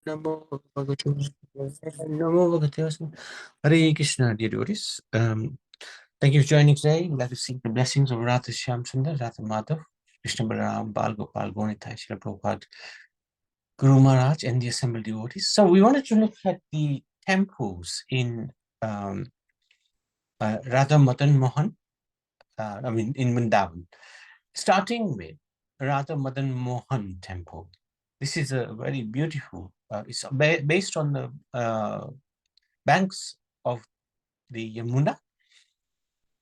Namo Bhagavato Namo Bhagavato Hare Krishna, dear devotees. Thank you for joining today. We'd like to seek the blessings of Radha Shyamsundar, Radha Madhav, Krishna Balaram, Bal Gopal, Gonitai, Srila Prabhupada, Guru Maharaj, and the assembled devotees. So we wanted to look at the temples in Radha Madan Mohan, in Vrindavan, starting with Radha Madan Mohan Temple. This is a very beautiful, it's based on the banks of the Yamuna.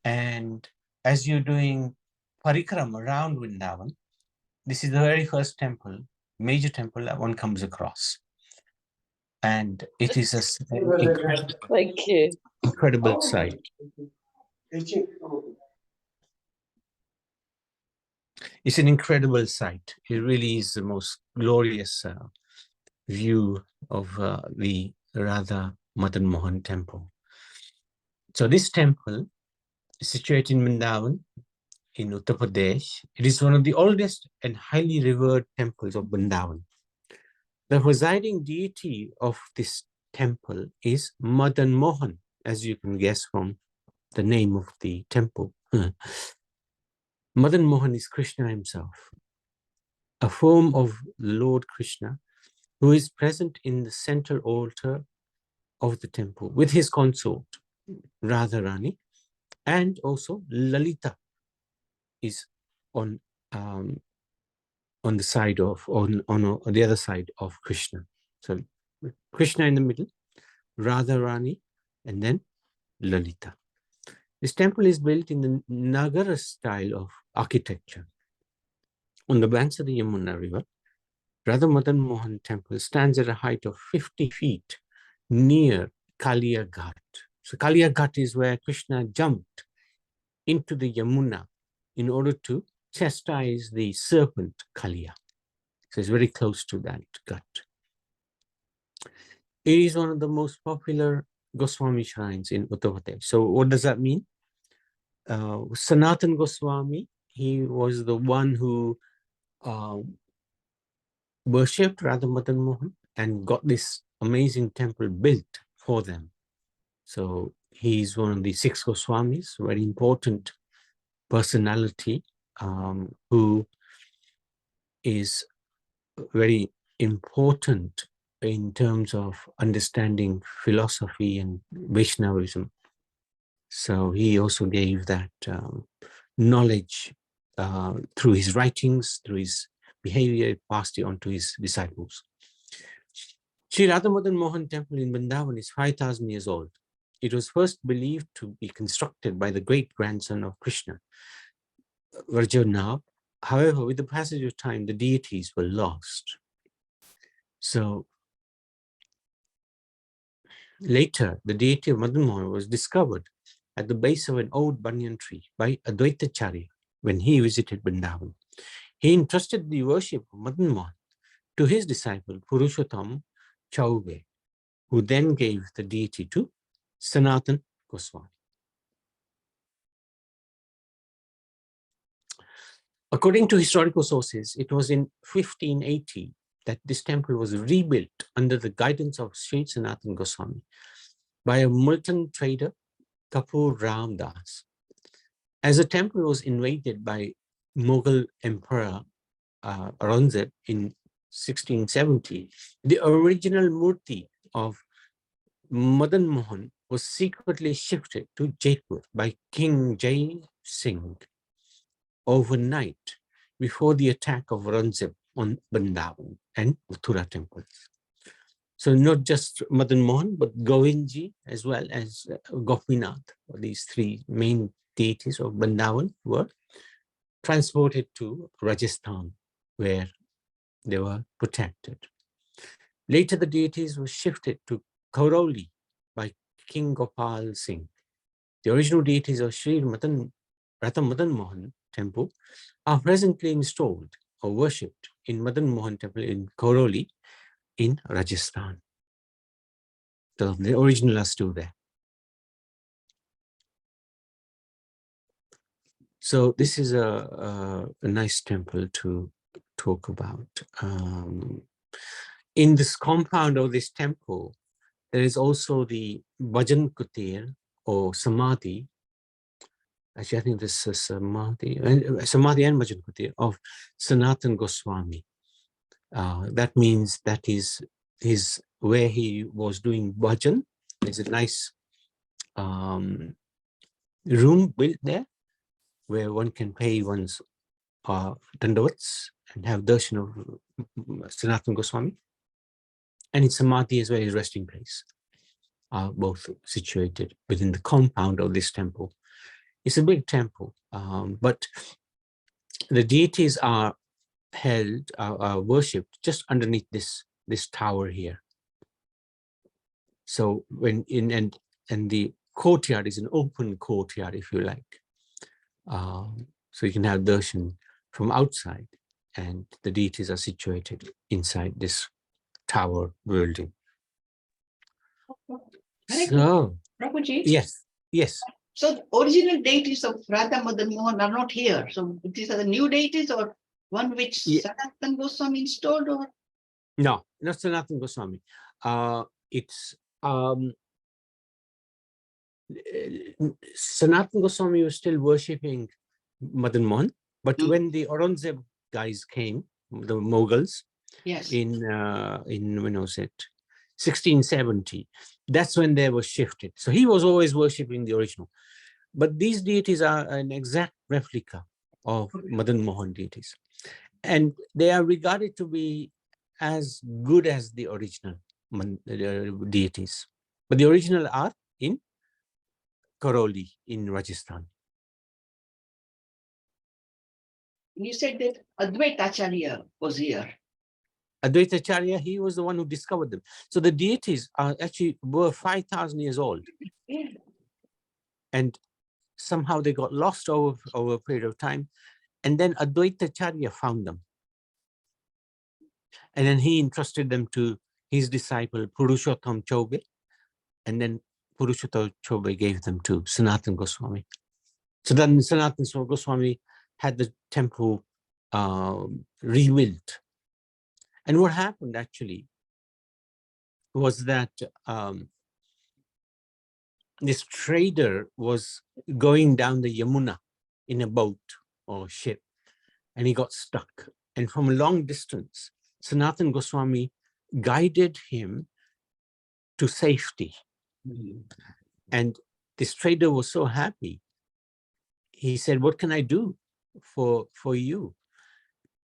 And as you're doing parikram around Vrindavan, this is the very first temple, major temple that one comes across. And it is incredible sight. It's an incredible sight. It really is the most glorious view of the Radha Madan Mohan temple. So this temple is situated in Vrindavan in Uttar Pradesh. It is one of the oldest and highly revered temples of Vrindavan. The presiding deity of this temple is Madan Mohan, as you can guess from the name of the temple. Madan Mohan is Krishna himself, a form of Lord Krishna, who is present in the center altar of the temple with his consort, Radharani, and also Lalita is on the side of, on the other side of Krishna. So Krishna in the middle, Radharani, and then Lalita. This temple is built in the Nagara style of architecture. On the banks of the Yamuna River, Radha Madan Mohan temple stands at a height of 50 feet near Kaliya Ghat. So Kaliya Ghat is where Krishna jumped into the Yamuna in order to chastise the serpent Kaliya. So it's very close to that Ghat. It is one of the most popular Goswami shrines in Uttar Pradesh. So what does that mean? Sanatan Goswami, he was the one who worshipped Radha Madan Mohan and got this amazing temple built for them. So he's one of the 6 Goswamis, very important personality who is very important in terms of understanding philosophy and Vaishnavism. So he also gave that knowledge through his writings, through his behavior, passed it on to his disciples. Sri Radha Madan Mohan temple in Vrindavan is 5,000 years old. It was first believed to be constructed by the great-grandson of Krishna, Vrajanav. However, with the passage of time, the deities were lost. So later, the deity of Madan Mohan was discovered at the base of an old banyan tree by Advaitacharya when he visited Vrindavan. He entrusted the worship of Madan Mohan to his disciple Purushottam Chaube, who then gave the deity to Sanatan Goswami. According to historical sources, it was in 1580 that this temple was rebuilt under the guidance of Sri Sanatan Goswami by a Multan trader, Kapur Ram Das. As the temple was invaded by Mughal Emperor Aurangzeb in 1670, the original murti of Madan Mohan was secretly shifted to Jaipur by King Jai Singh overnight before the attack of Aurangzeb on Vrindavan and Mathura temples. So not just Madan Mohan, but Govindji as well as Gopinath, these 3 main deities of Vrindavan were transported to Rajasthan, where they were protected. Later, the deities were shifted to Kaurauli by King Gopal Singh. The original deities of Sri Radha Madan Mohan temple are presently installed or worshipped in Madan Mohan temple in Kaurauli in Rajasthan. So the original are still there. So this is a nice temple to talk about. in this compound of this temple, there is also the Bhajan Kutir or Samadhi. Actually, I think this is Samadhi and Bhajan Kutir of Sanatan Goswami. That means that is where he was doing bhajan. There's a nice room built there where one can pay one's dandavats and have darshan of Sanatan Goswami. And it's Samadhi as well, his resting place, are both situated within the compound of this temple. It's a big temple, but the deities are held, are worshipped just underneath this tower here. So when and the courtyard is an open courtyard, if you like. So you can have darshan from outside, and the deities are situated inside this tower building. So, Prabhuji? yes, yes. So the original deities of Radha Madan Mohan are not here. So these are the new deities, or one which Sanatan Goswami installed, or? No, not Sanatan Goswami. It's Sanatan Goswami was still worshipping Madan Mohan, but when the Aurangzeb guys came, the Mughals, yes, in when was it, 1670, that's when they were shifted. So he was always worshipping the original, but these deities are an exact replica of Madan Mohan deities, and they are regarded to be as good as the original deities. But the original are in Karoli in Rajasthan. You said that Advaitacharya was here. Advaitacharya, he was the one who discovered them. So the deities are actually were 5,000 years old. Yeah. And somehow they got lost over a period of time. And then Advaitacharya found them. And then he entrusted them to his disciple, Purushottam Chobe. And then Purushottam Chobe gave them to Sanatan Goswami. So then Sanatan Goswami had the temple rebuilt. And what happened actually was that this trader was going down the Yamuna in a boat or ship, and he got stuck. And from a long distance, Sanatan Goswami guided him to safety. And this trader was so happy. He said, "What can I do for you?"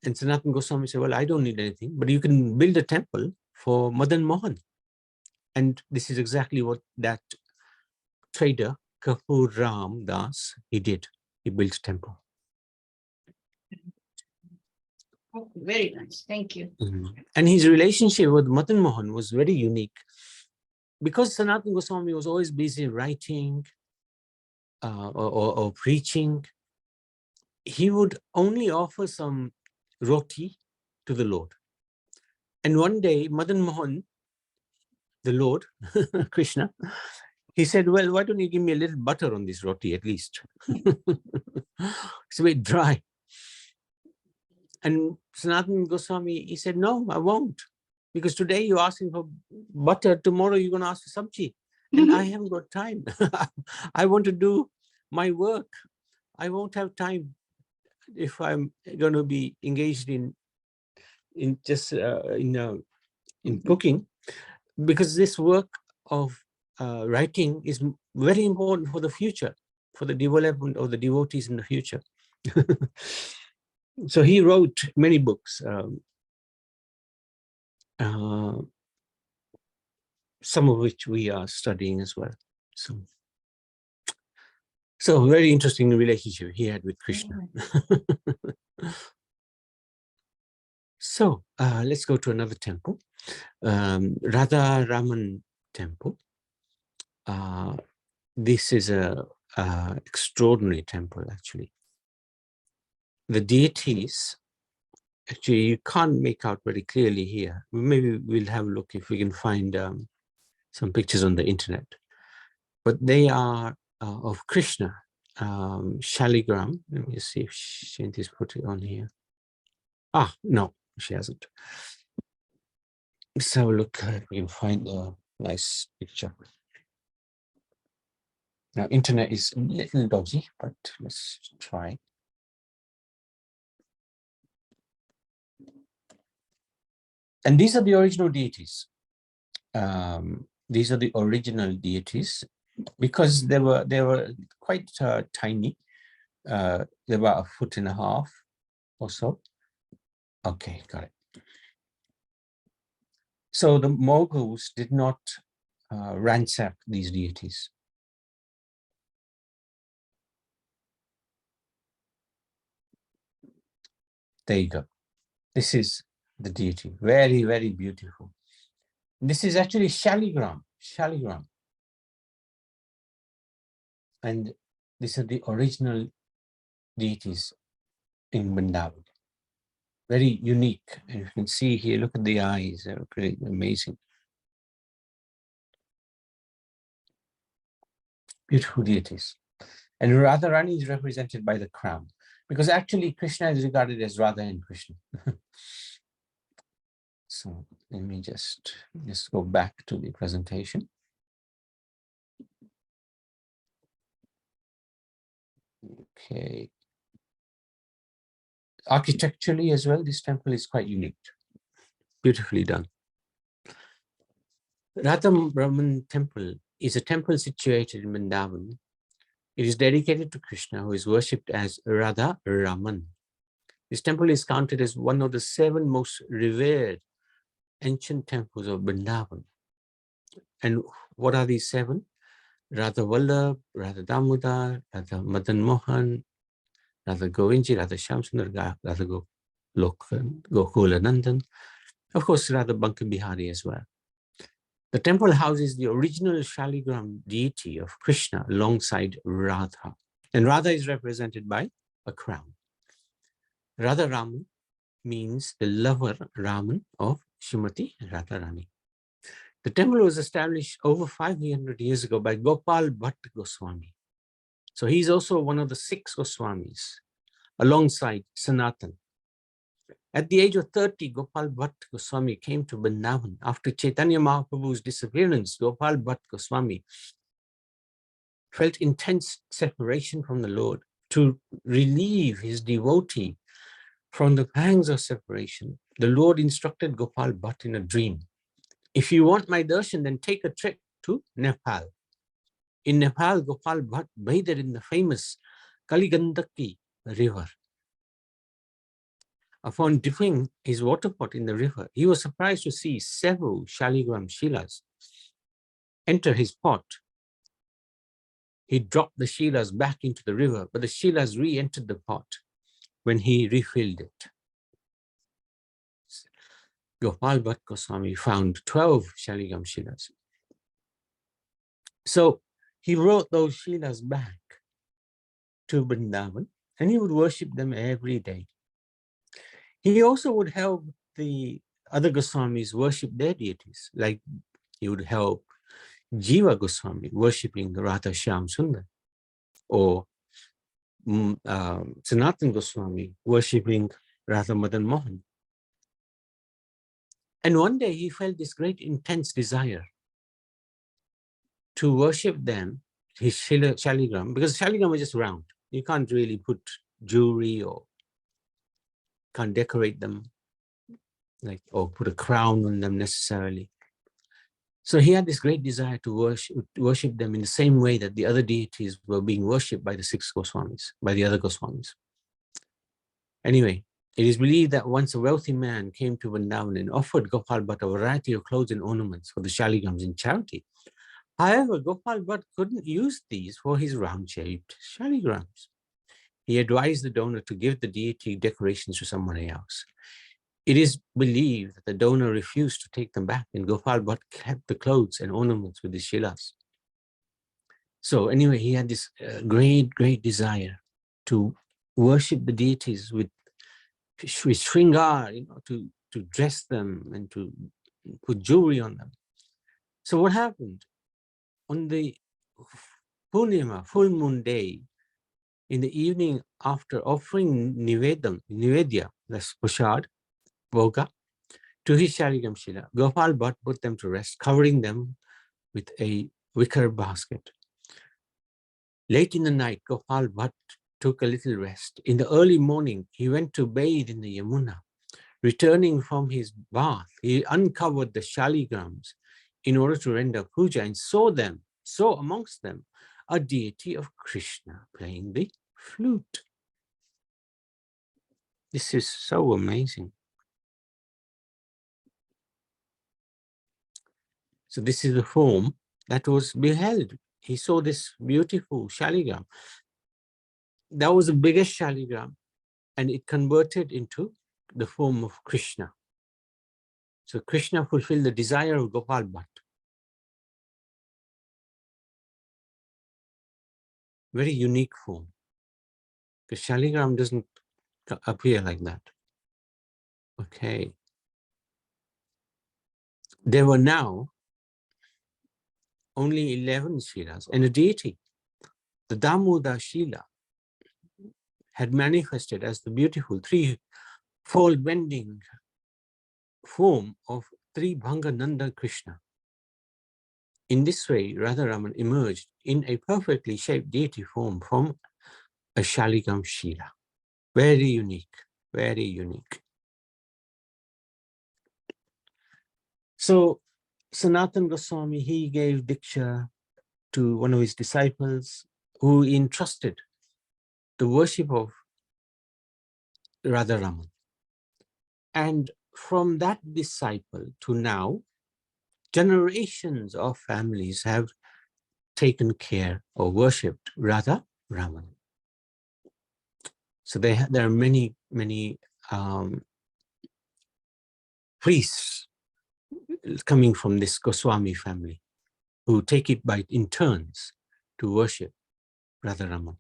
And Sanatan Goswami said, "Well, I don't need anything, but you can build a temple for Madan Mohan." And this is exactly what that trader, Kapur Ram Das, he did. He built a temple. Oh, very nice. Thank you. And his relationship with Madan Mohan was very unique, because Sanatan Goswami was always busy writing or preaching. He would only offer some roti to the Lord. And one day, Madan Mohan, the Lord, Krishna, he said, "Well, why don't you give me a little butter on this roti at least?" It's a bit dry. And Sanatan Goswami, he said, "No, I won't. Because today you're asking for butter, tomorrow you're going to ask for sabji. And I haven't got time. I want to do my work. I won't have time if I'm going to be engaged in cooking, because this work of writing is very important for the future, for the development of the devotees in the future." So he wrote many books, some of which we are studying as well. So very interesting relationship he had with Krishna. So let's go to another temple, Radha Raman temple. This is a extraordinary temple, actually. The deities, actually, you can't make out very clearly here. Maybe we'll have a look if we can find some pictures on the internet. But they are of Krishna, Shaligram. Let me see if Shanti's put it on here. Ah, no, she hasn't. Let's have a look if we can find a nice picture. Now, internet is a little dodgy, but let's try. And these are the original deities. These are the original deities because they were quite tiny. They're about 1.5 feet or so. Okay, got it. So the Mughals did not ransack these deities. There you go. This is the deity. Very, very beautiful. This is actually Shaligram. And these are the original deities in Vrindavan. Very unique. And you can see here, look at the eyes. They're pretty amazing. Beautiful deities. And Radharani is represented by the crown, because actually Krishna is regarded as Radha and Krishna. So let me just go back to the presentation. Okay. Architecturally as well, this temple is quite unique. Beautifully done. Radha Brahman Temple is a temple situated in Vrindavan. It is dedicated to Krishna, who is worshipped as Radha Raman. This temple is counted as one of the 7 most revered ancient temples of Vrindavan. And what are these 7? Radha Vallabh, Radha Damodar, Radha Madan Mohan, Radha Govindji, Radha Shyamsundar, Radha Gokulanandan, of course, Radha Banka Bihari as well. The temple houses the original Shaligram deity of Krishna alongside Radha. And Radha is represented by a crown. Radha Raman means the lover Raman of Srimati Radharani. The temple was established over 500 years ago by Gopal Bhatt Goswami. So he's also one of the 6 Goswamis, alongside Sanatan. At the age of 30, Gopal Bhatt Goswami came to Vrindavan. After Chaitanya Mahaprabhu's disappearance, Gopal Bhatt Goswami felt intense separation from the Lord. To relieve his devotee from the pangs of separation, the Lord instructed Gopal Bhatt in a dream. If you want my darshan, then take a trip to Nepal. In Nepal, Gopal Bhatt bathed in the famous Kaligandaki river. Upon dipping his water pot in the river, he was surprised to see several Shaligram Shilas enter his pot. He dropped the Shilas back into the river, but the Shilas re-entered the pot when he refilled it. Gopal Bhatt Goswami found 12 Shaligram Shilas. So he brought those Shilas back to Vrindavan, and he would worship them every day. He also would help the other Goswamis worship their deities, like he would help Jiva Goswami worshipping Radha Shyam Sundar, or Sanatan Goswami worshipping Radha Madan Mohan. And one day he felt this great intense desire to worship them, his Shaligram, because Shaligram is just round. You can't really put jewelry or can't decorate them, like, or put a crown on them necessarily. So he had this great desire to worship them in the same way that the other deities were being worshipped by the 6 Goswamis, by the other Goswamis. Anyway, it is believed that once a wealthy man came to Vrindavan and offered Gopal Bhatt a variety of clothes and ornaments for the Shaligrams in charity. However, Gopal Bhatt couldn't use these for his round-shaped Shaligrams. He advised the donor to give the deity decorations to someone else. It is believed that the donor refused to take them back, and Gopal Bhatt kept the clothes and ornaments with his shilas. So anyway, he had this great desire to worship the deities with shringar, to dress them and to put jewelry on them. So what happened? On the Purnima, full moon day, in the evening after offering Nivedya, that's Prasad, Bhoga, to his Shaligram Shila. Gopal Bhatt put them to rest, covering them with a wicker basket. Late in the night, Gopal Bhatt took a little rest. In the early morning, he went to bathe in the Yamuna. Returning from his bath, he uncovered the Shaligrams in order to render puja and saw amongst them a deity of Krishna playing the flute. This is so amazing. So this is the form that was beheld. He saw this beautiful Shaligram. That was the biggest Shaligram, and it converted into the form of Krishna. So Krishna fulfilled the desire of Gopal Bhatt. Very unique form. The Shaligram doesn't appear like that. Okay. There were now only 11 Shilas and a deity. The Damodar Shila had manifested as the beautiful three-fold bending form of Tribhangananda Krishna. In this way, Radharaman emerged in a perfectly shaped deity form from a Shaligam Shila. Very unique, very unique. So Sanatan Goswami, he gave Diksha to one of his disciples who entrusted the worship of Radharaman. And from that disciple to now, generations of families have taken care or worshipped Radharaman. So there are many priests coming from this Goswami family who take it in turns to worship Radharaman.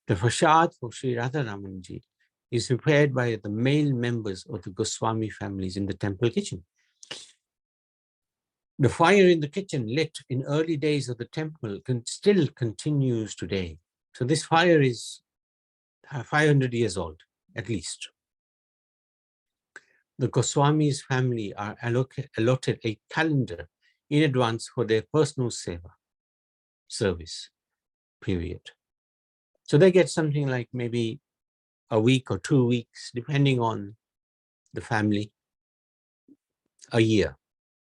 The prasad for Sri Radharamanji is prepared by the male members of the Goswami families in the temple kitchen. The fire in the kitchen lit in early days of the temple still continues today. So this fire is 500 years old, at least. The Goswami's family are allotted a calendar in advance for their personal service period. So they get something like maybe a week or 2 weeks, depending on the family, a year.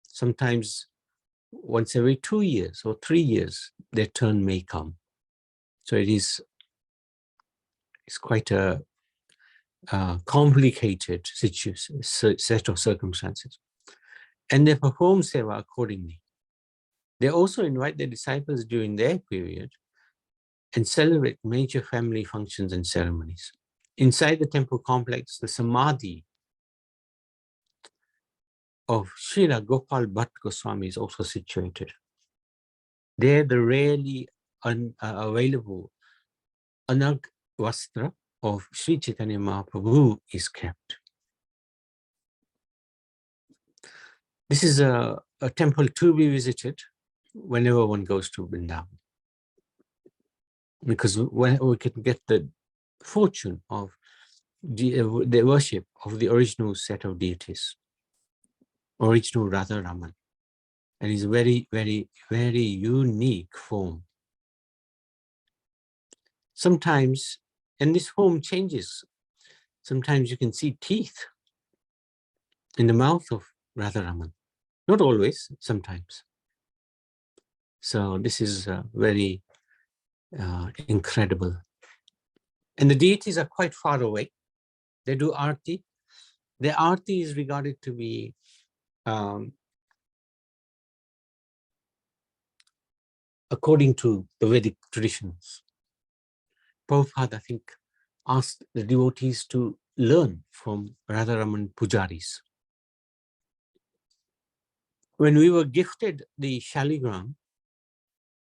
Sometimes once every 2 years or 3 years, their turn may come. So it's quite a complicated set of circumstances. And they perform seva accordingly. They also invite their disciples during their period and celebrate major family functions and ceremonies. Inside the temple complex, the samadhi of Srila Gopal Bhatt Goswami is also situated. There, the rarely available Anag Vastra of Sri Chaitanya Mahaprabhu is kept. This is a temple to be visited whenever one goes to Vrindavan, because when we can get the fortune of the worship of the original set of deities, original Radharaman, and his very, very, very unique form. Sometimes, and this form changes, sometimes you can see teeth in the mouth of Radharaman. Not always, sometimes. So this is very incredible. And the deities are quite far away. They do arti. The arti is regarded to be according to the Vedic traditions. Prabhupada, I think, asked the devotees to learn from Radharaman Pujaris. When we were gifted the Shaligram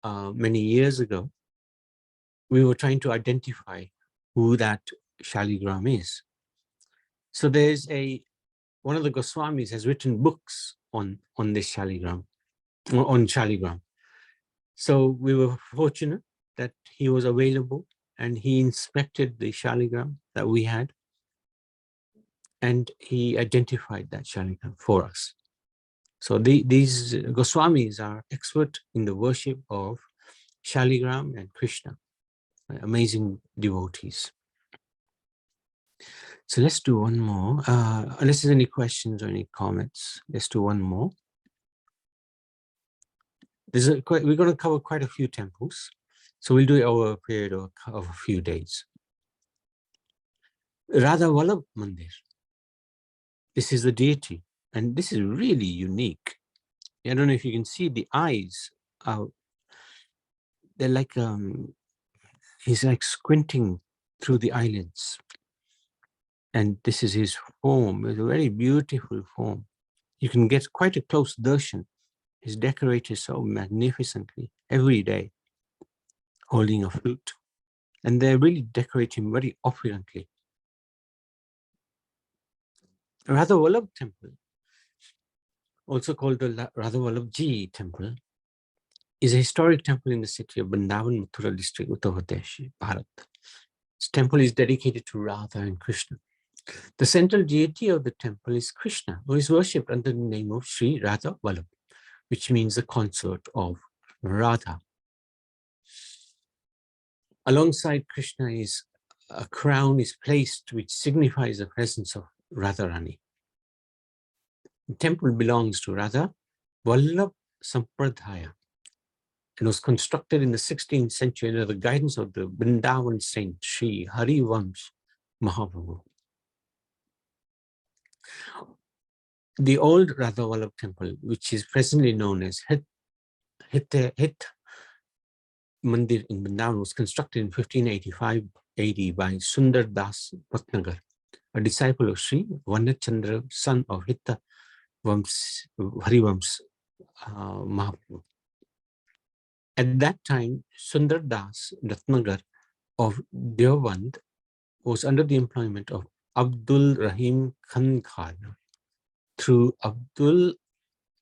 many years ago, we were trying to identify who that Shaligram is. So there's one of the Goswamis has written books on this Shaligram, on Shaligram. So we were fortunate that he was available and he inspected the Shaligram that we had. and he identified that Shaligram for us. So these Goswamis are expert in the worship of Shaligram and Krishna, amazing devotees. So let's do one more. Unless there's any questions or any comments, let's do one more. We're going to cover quite a few temples. So we'll do it over a period of a few days. Radha Vallabh Mandir. This is the deity. And this is really unique. I don't know if you can see the eyes. They're like, he's like squinting through the eyelids. And this is his form. It's a very beautiful form. You can get quite a close darshan. He's decorated so magnificently every day, holding a flute. And they really decorate him very opulently. Radha Vallabh temple, also called the Radha Vallabh Ji temple, is a historic temple in the city of Vrindavan, Mathura district, Uttar Pradesh, Bharat. This temple is dedicated to Radha and Krishna. The central deity of the temple is Krishna, who is worshipped under the name of Sri Radha Vallabh, which means the consort of Radha. Alongside Krishna is a crown is placed which signifies the presence of Radharani. The temple belongs to Radha Vallabh Sampradaya and was constructed in the 16th century under the guidance of the Vrindavan saint Sri Harivamsh Mahaprabhu. The old Radha Vallabh temple, which is presently known as Hit Mandir in Vrindavan, was constructed in 1585 AD by Sundar Das Bhatnagar, a disciple of Sri Vanachandra, son of Hitta Harivamsh Mahaprabhu. At that time, Sundar Das Bhatnagar of Deoband was under the employment of Abdul Rahim Khan Khan. Through Abdul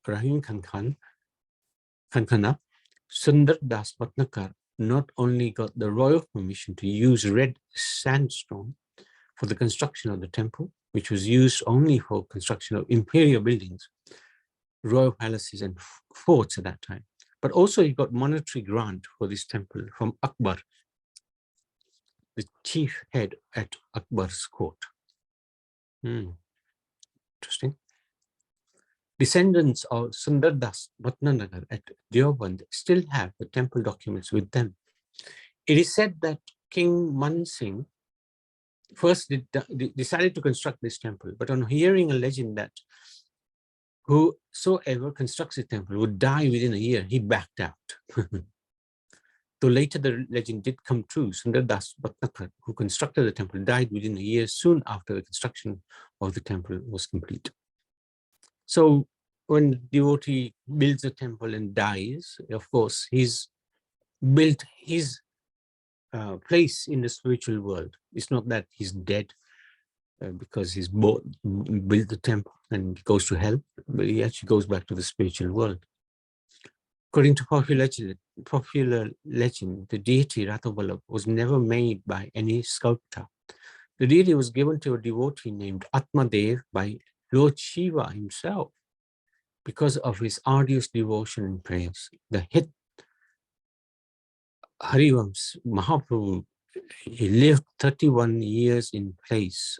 Rahim Khan Khana, Sundar Das Bhatnagar not only got the royal permission to use red sandstone for the construction of the temple, which was used only for construction of imperial buildings, royal palaces and forts at that time, but also he got monetary grant for this temple from Akbar, the chief head at Akbar's court. Interesting. Descendants of Sundar Das Bhatnagar at Deoband still have the temple documents with them. It is said that King Man Singh first decided to construct this temple, but on hearing a legend that whosoever constructs a temple would die within a year, he backed out. Though later the legend did come true, Sundar Das Bhatnagar, who constructed the temple, died within a year soon after the construction of the temple was complete. So when the devotee builds a temple and dies, of course, he's built his place in the spiritual world. It's not that he's dead because he's built the temple and goes to hell, but he actually goes back to the spiritual world. According to popular legend, the deity Radha Vallabh was never made by any sculptor. The deity was given to a devotee named Atmadev by Lord Shiva himself because of his arduous devotion and prayers. The hit Harivamsh Mahaprabhu, he lived 31 years in place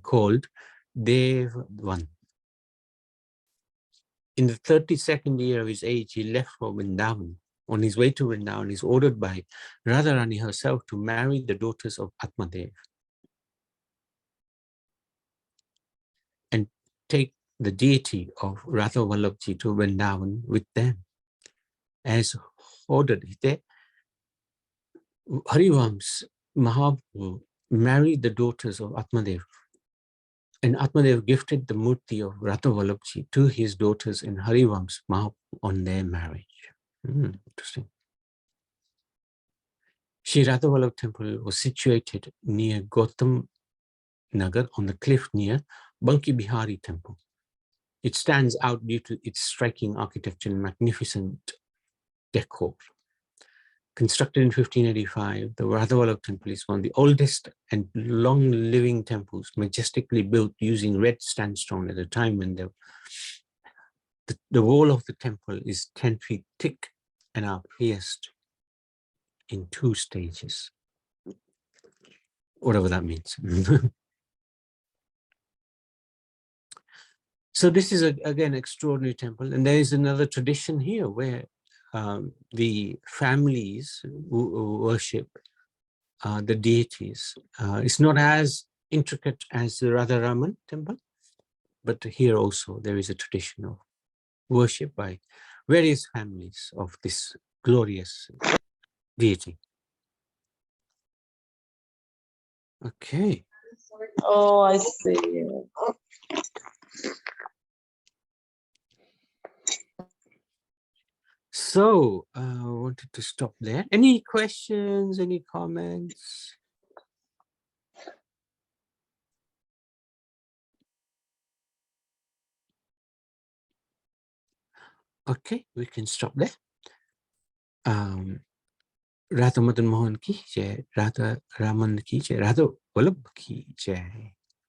called Devan. In the 32nd year of his age, he left for Vrindavan. On his way to Vrindavan, he is ordered by Radharani herself to marry the daughters of Atmadev and take the deity of Radha Vallabhji to Vrindavan with them. As ordered, Harivamsh Mahaprabhu married the daughters of Atmadev, and Atmadev gifted the murti of Radha Vallabhji to his daughters and Harivamsh Mahaprabhu on their marriage. Interesting. Sri Radha Vallabh temple was situated near Gautam Nagar on the cliff near Banki Bihari temple. It stands out due to its striking architecture and magnificent decor. constructed in 1585, the Vrindavan temple is one of the oldest and long-living temples, majestically built using red sandstone at a time when the wall of the temple is 10 feet thick and are pierced in 2 stages, whatever that means. So this is, again, extraordinary temple. And there is another tradition here where the families who worship the deities. It's not as intricate as the Radharaman temple, but here also there is a tradition of worship by various families of this glorious deity. Okay. Oh, I see. So I wanted to stop there. Any questions, any comments? Okay, we can stop there. Radha Madan Mohan ki jai, Radha Raman ki jai, Radha Vallabh ki jai.